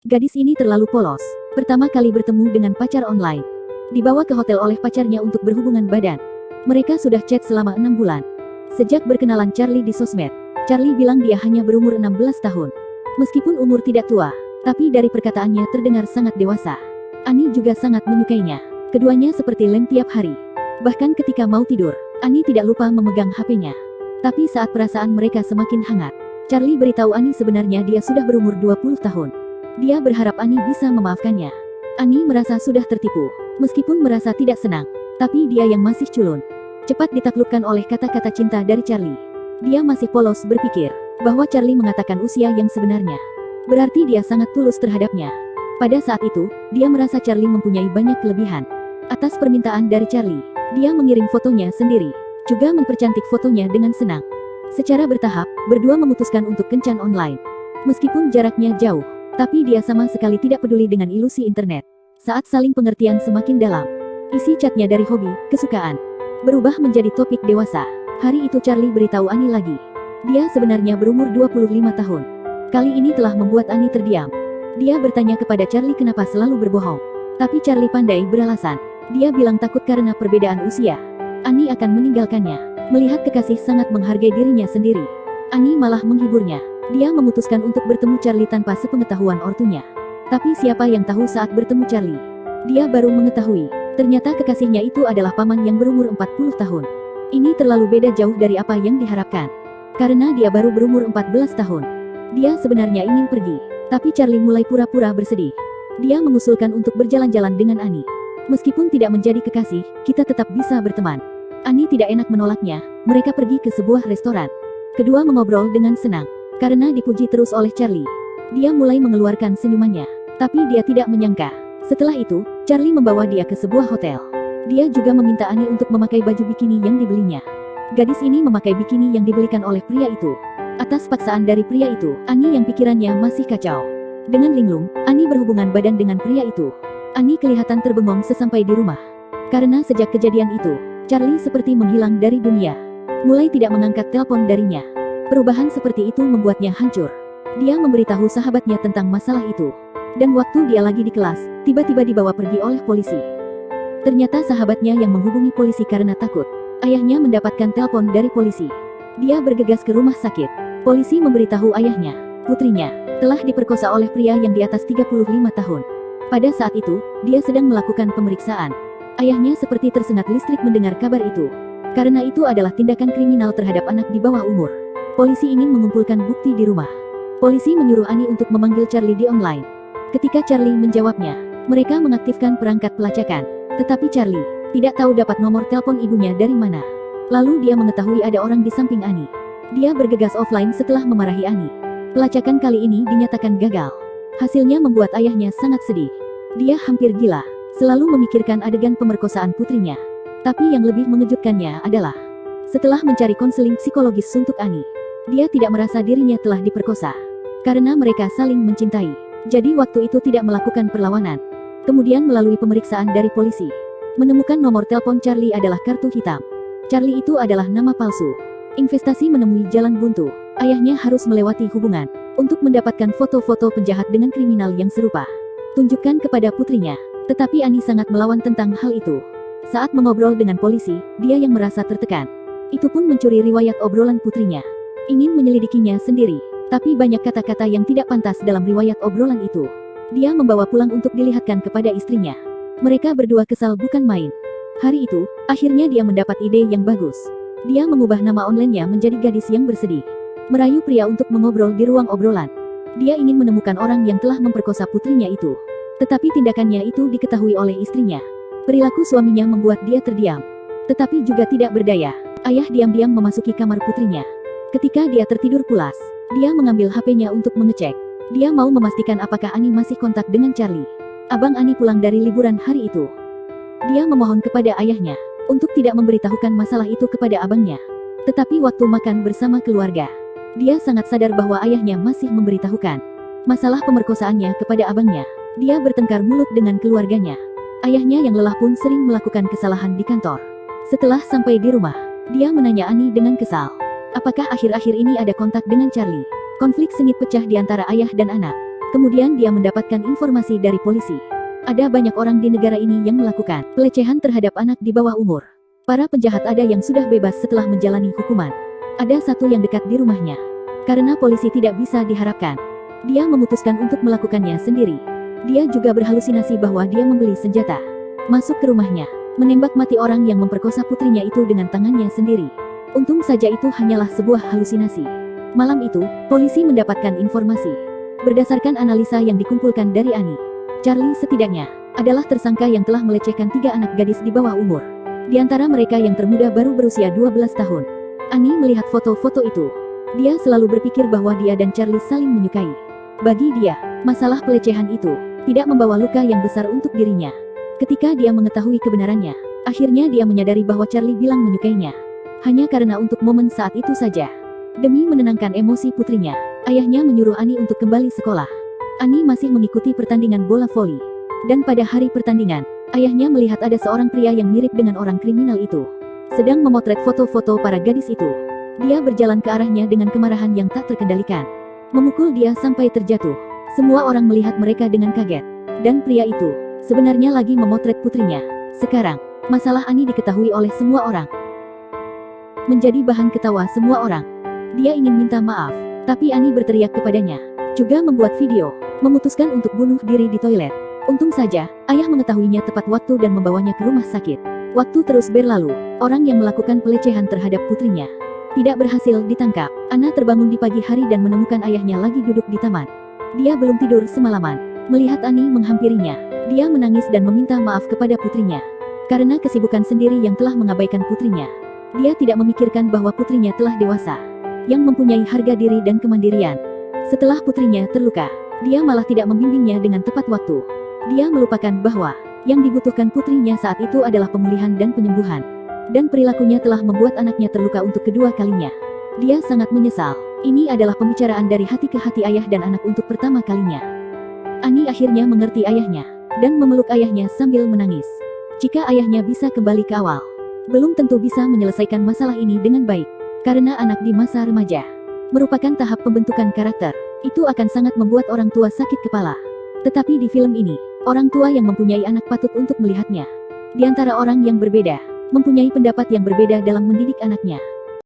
Gadis ini terlalu polos. Pertama kali bertemu dengan pacar online. Dibawa ke hotel oleh pacarnya untuk berhubungan badan. Mereka sudah chat selama 6 bulan. Sejak berkenalan Charlie di sosmed, Charlie bilang dia hanya berumur 16 tahun. Meskipun umur tidak tua, tapi dari perkataannya terdengar sangat dewasa. Annie juga sangat menyukainya. Keduanya seperti lem tiap hari. Bahkan ketika mau tidur, Annie tidak lupa memegang HP-nya. Tapi saat perasaan mereka semakin hangat, Charlie beritahu Annie sebenarnya dia sudah berumur 20 tahun. Dia berharap Annie bisa memaafkannya. Annie merasa sudah tertipu, meskipun merasa tidak senang, tapi dia yang masih culun. Cepat ditaklukkan oleh kata-kata cinta dari Charlie. Dia masih polos berpikir bahwa Charlie mengatakan usia yang sebenarnya. Berarti dia sangat tulus terhadapnya. Pada saat itu, dia merasa Charlie mempunyai banyak kelebihan. Atas permintaan dari Charlie, dia mengirim fotonya sendiri, juga mempercantik fotonya dengan senang. Secara bertahap, berdua memutuskan untuk kencan online. Meskipun jaraknya jauh, tapi dia sama sekali tidak peduli dengan ilusi internet. Saat saling pengertian semakin dalam, isi chatnya dari hobi, kesukaan, berubah menjadi topik dewasa. Hari itu Charlie beritahu Annie lagi. Dia sebenarnya berumur 25 tahun. Kali ini telah membuat Annie terdiam. Dia bertanya kepada Charlie kenapa selalu berbohong. Tapi Charlie pandai beralasan. Dia bilang takut karena perbedaan usia Annie akan meninggalkannya. Melihat kekasih sangat menghargai dirinya sendiri, Annie malah menghiburnya. Dia memutuskan untuk bertemu Charlie tanpa sepengetahuan ortunya. Tapi siapa yang tahu saat bertemu Charlie, dia baru mengetahui, ternyata kekasihnya itu adalah paman yang berumur 40 tahun. Ini terlalu beda jauh dari apa yang diharapkan. Karena dia baru berumur 14 tahun. Dia sebenarnya ingin pergi, tapi Charlie mulai pura-pura bersedih. Dia mengusulkan untuk berjalan-jalan dengan Annie. Meskipun tidak menjadi kekasih, kita tetap bisa berteman. Annie tidak enak menolaknya. Mereka pergi ke sebuah restoran. Kedua mengobrol dengan senang. Karena dipuji terus oleh Charlie, dia mulai mengeluarkan senyumannya. Tapi dia tidak menyangka. Setelah itu, Charlie membawa dia ke sebuah hotel. Dia juga meminta Annie untuk memakai baju bikini yang dibelinya. Gadis ini memakai bikini yang dibelikan oleh pria itu. Atas paksaan dari pria itu, Annie yang pikirannya masih kacau. Dengan linglung, Annie berhubungan badan dengan pria itu. Annie kelihatan terbengong sesampai di rumah. Karena sejak kejadian itu, Charlie seperti menghilang dari dunia. Mulai tidak mengangkat telepon darinya. Perubahan seperti itu membuatnya hancur. Dia memberitahu sahabatnya tentang masalah itu. Dan waktu dia lagi di kelas, tiba-tiba dibawa pergi oleh polisi. Ternyata sahabatnya yang menghubungi polisi karena takut. Ayahnya mendapatkan telepon dari polisi. Dia bergegas ke rumah sakit. Polisi memberitahu ayahnya, putrinya telah diperkosa oleh pria yang di atas 35 tahun. Pada saat itu, dia sedang melakukan pemeriksaan. Ayahnya seperti tersengat listrik mendengar kabar itu. Karena itu adalah tindakan kriminal terhadap anak di bawah umur. Polisi ingin mengumpulkan bukti di rumah. Polisi menyuruh Annie untuk memanggil Charlie di online. Ketika Charlie menjawabnya, mereka mengaktifkan perangkat pelacakan. Tetapi Charlie tidak tahu dapat nomor telepon ibunya dari mana. Lalu dia mengetahui ada orang di samping Annie. Dia bergegas offline setelah memarahi Annie. Pelacakan kali ini dinyatakan gagal. Hasilnya membuat ayahnya sangat sedih. Dia hampir gila. Selalu memikirkan adegan pemerkosaan putrinya. Tapi yang lebih mengejutkannya adalah, setelah mencari konseling psikologis untuk Annie, dia tidak merasa dirinya telah diperkosa. Karena mereka saling mencintai. Jadi waktu itu tidak melakukan perlawanan. Kemudian melalui pemeriksaan dari polisi, menemukan nomor telepon Charlie adalah kartu hitam. Charlie itu adalah nama palsu. Investasi menemui jalan buntu. Ayahnya harus melewati hubungan untuk mendapatkan foto-foto penjahat dengan kriminal yang serupa. Tunjukkan kepada putrinya. Tetapi Annie sangat melawan tentang hal itu. Saat mengobrol dengan polisi, dia yang merasa tertekan. Itu pun mencuri riwayat obrolan putrinya. Ingin menyelidikinya sendiri. Tapi banyak kata-kata yang tidak pantas dalam riwayat obrolan itu. Dia membawa pulang untuk dilihatkan kepada istrinya. Mereka berdua kesal bukan main. Hari itu, akhirnya dia mendapat ide yang bagus. Dia mengubah nama online-nya menjadi gadis yang bersedih. Merayu pria untuk mengobrol di ruang obrolan. Dia ingin menemukan orang yang telah memperkosa putrinya itu. Tetapi tindakannya itu diketahui oleh istrinya. Perilaku suaminya membuat dia terdiam. Tetapi juga tidak berdaya. Ayah diam-diam memasuki kamar putrinya. Ketika dia tertidur pulas, dia mengambil HP-nya untuk mengecek. Dia mau memastikan apakah Annie masih kontak dengan Charlie. Abang Annie pulang dari liburan hari itu. Dia memohon kepada ayahnya untuk tidak memberitahukan masalah itu kepada abangnya. Tetapi waktu makan bersama keluarga, dia sangat sadar bahwa ayahnya masih memberitahukan masalah pemerkosaannya kepada abangnya. Dia bertengkar mulut dengan keluarganya. Ayahnya yang lelah pun sering melakukan kesalahan di kantor. Setelah sampai di rumah, dia menanya Annie dengan kesal. Apakah akhir-akhir ini ada kontak dengan Charlie? Konflik sengit pecah di antara ayah dan anak. Kemudian dia mendapatkan informasi dari polisi. Ada banyak orang di negara ini yang melakukan pelecehan terhadap anak di bawah umur. Para penjahat ada yang sudah bebas setelah menjalani hukuman. Ada satu yang dekat di rumahnya. Karena polisi tidak bisa diharapkan, dia memutuskan untuk melakukannya sendiri. Dia juga berhalusinasi bahwa dia membeli senjata, masuk ke rumahnya, menembak mati orang yang memperkosa putrinya itu dengan tangannya sendiri. Untung saja itu hanyalah sebuah halusinasi. Malam itu, polisi mendapatkan informasi. Berdasarkan analisa yang dikumpulkan dari Annie, Charlie setidaknya adalah tersangka yang telah melecehkan 3 anak gadis di bawah umur. Di antara mereka yang termuda baru berusia 12 tahun. Annie melihat foto-foto itu. Dia selalu berpikir bahwa dia dan Charlie saling menyukai. Bagi dia, masalah pelecehan itu tidak membawa luka yang besar untuk dirinya. Ketika dia mengetahui kebenarannya, akhirnya dia menyadari bahwa Charlie bilang menyukainya hanya karena untuk momen saat itu saja. Demi menenangkan emosi putrinya, ayahnya menyuruh Annie untuk kembali sekolah. Annie masih mengikuti pertandingan bola voli. Dan pada hari pertandingan, ayahnya melihat ada seorang pria yang mirip dengan orang kriminal itu sedang memotret foto-foto para gadis itu. Dia berjalan ke arahnya dengan kemarahan yang tak terkendalikan, memukul dia sampai terjatuh. Semua orang melihat mereka dengan kaget. Dan pria itu sebenarnya lagi memotret putrinya. Sekarang, masalah Annie diketahui oleh semua orang, menjadi bahan ketawa semua orang. Dia ingin minta maaf, tapi Annie berteriak kepadanya, juga membuat video, memutuskan untuk bunuh diri di toilet. Untung saja, ayah mengetahuinya tepat waktu dan membawanya ke rumah sakit. Waktu terus berlalu, orang yang melakukan pelecehan terhadap putrinya tidak berhasil ditangkap. Anna terbangun di pagi hari dan menemukan ayahnya lagi duduk di taman. Dia belum tidur semalaman. Melihat Annie menghampirinya, dia menangis dan meminta maaf kepada putrinya. Karena kesibukan sendiri yang telah mengabaikan putrinya. Dia tidak memikirkan bahwa putrinya telah dewasa, yang mempunyai harga diri dan kemandirian. Setelah putrinya terluka, dia malah tidak membimbingnya dengan tepat waktu. Dia melupakan bahwa yang dibutuhkan putrinya saat itu adalah pemulihan dan penyembuhan. Dan perilakunya telah membuat anaknya terluka untuk kedua kalinya. Dia sangat menyesal. Ini adalah pembicaraan dari hati ke hati ayah dan anak untuk pertama kalinya. Annie akhirnya mengerti ayahnya, dan memeluk ayahnya sambil menangis. Jika ayahnya bisa kembali ke awal, belum tentu bisa menyelesaikan masalah ini dengan baik. Karena anak di masa remaja merupakan tahap pembentukan karakter. Itu akan sangat membuat orang tua sakit kepala. Tetapi di film ini, orang tua yang mempunyai anak patut untuk melihatnya. Di antara orang yang berbeda, mempunyai pendapat yang berbeda dalam mendidik anaknya.